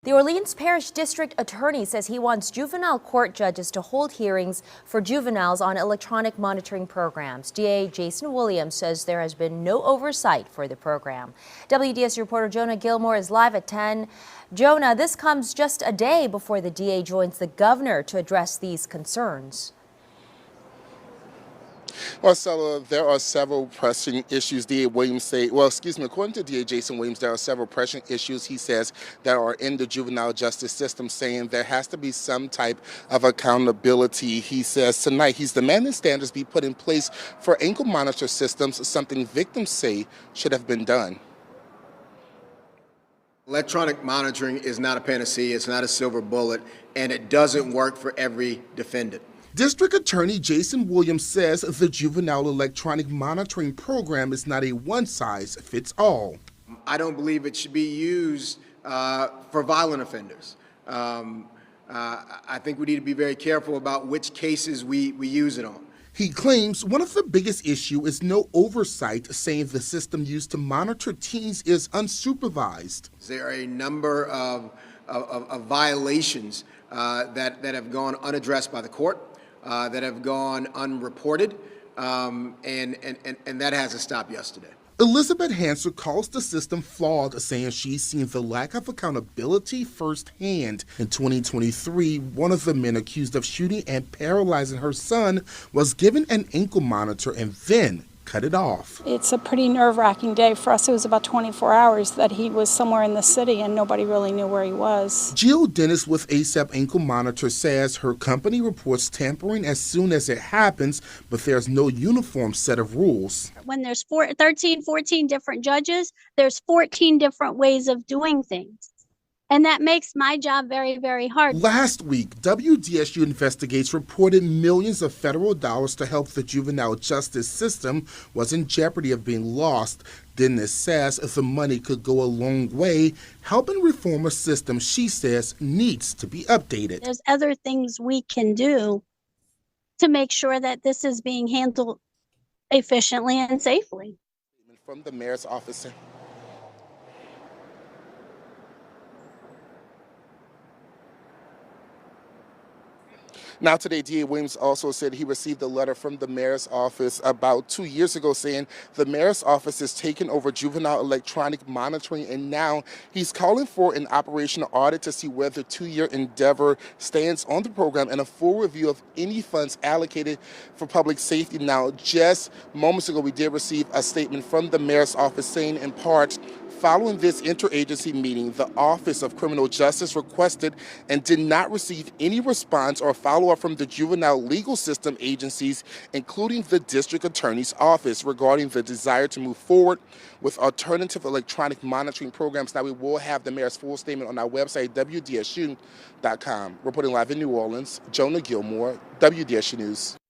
The Orleans Parish District Attorney says he wants juvenile court judges to hold hearings for juveniles on electronic monitoring programs. DA Jason Williams says there has been no oversight for the program. WDS reporter Jonah Gilmore is live at 10. Jonah, this comes just a day before the DA joins the governor to address these concerns. Well, Stella, there are several pressing issues. DA Williams according to DA Jason Williams, there are several pressing issues, he says, that are in the juvenile justice system, saying there has to be some type of accountability. He says tonight he's demanding standards be put in place for ankle monitor systems, something victims say should have been done. Electronic monitoring is not a panacea, it's not a silver bullet, and it doesn't work for every defendant. District Attorney Jason Williams says the juvenile electronic monitoring program is not a one-size-fits-all. I don't believe it should be used for violent offenders. I think we need to be very careful about which cases we use it on. He claims one of the biggest issues is no oversight, saying the system used to monitor teens is unsupervised. There are a number of violations that have gone unaddressed by the court, that have gone unreported, and that has to stop yesterday. Elizabeth Hanser calls the system flawed, saying she's seen the lack of accountability firsthand. In 2023, one of the men accused of shooting and paralyzing her son was given an ankle monitor and then cut it off. It's a pretty nerve-wracking day for us. It was about 24 hours that he was somewhere in the city and nobody really knew where he was. Jill Dennis with ASAP Ankle Monitor says her company reports tampering as soon as it happens, but there's no uniform set of rules. When there's 13, 14 different judges, there's 14 different ways of doing things. And that makes my job very, very hard. Last week, WDSU Investigates reported millions of federal dollars to help the juvenile justice system was in jeopardy of being lost. Dennis says the money could go a long way helping reform a system she says needs to be updated. There's other things we can do to make sure that this is being handled efficiently and safely. From the mayor's office. Now today, DA Williams also said he received a letter from the mayor's office about 2 years ago saying the mayor's office is taking over juvenile electronic monitoring, and now he's calling for an operational audit to see where the 2-year endeavor stands on the program and a full review of any funds allocated for public safety. Now, just moments ago, we did receive a statement from the mayor's office saying, in part, following this interagency meeting, the Office of Criminal Justice requested and did not receive any response or follow-up from the juvenile legal system agencies, including the District Attorney's Office, regarding the desire to move forward with alternative electronic monitoring programs. Now, we will have the mayor's full statement on our website, WDSU.com. Reporting live in New Orleans, Jonah Gilmore, WDSU News.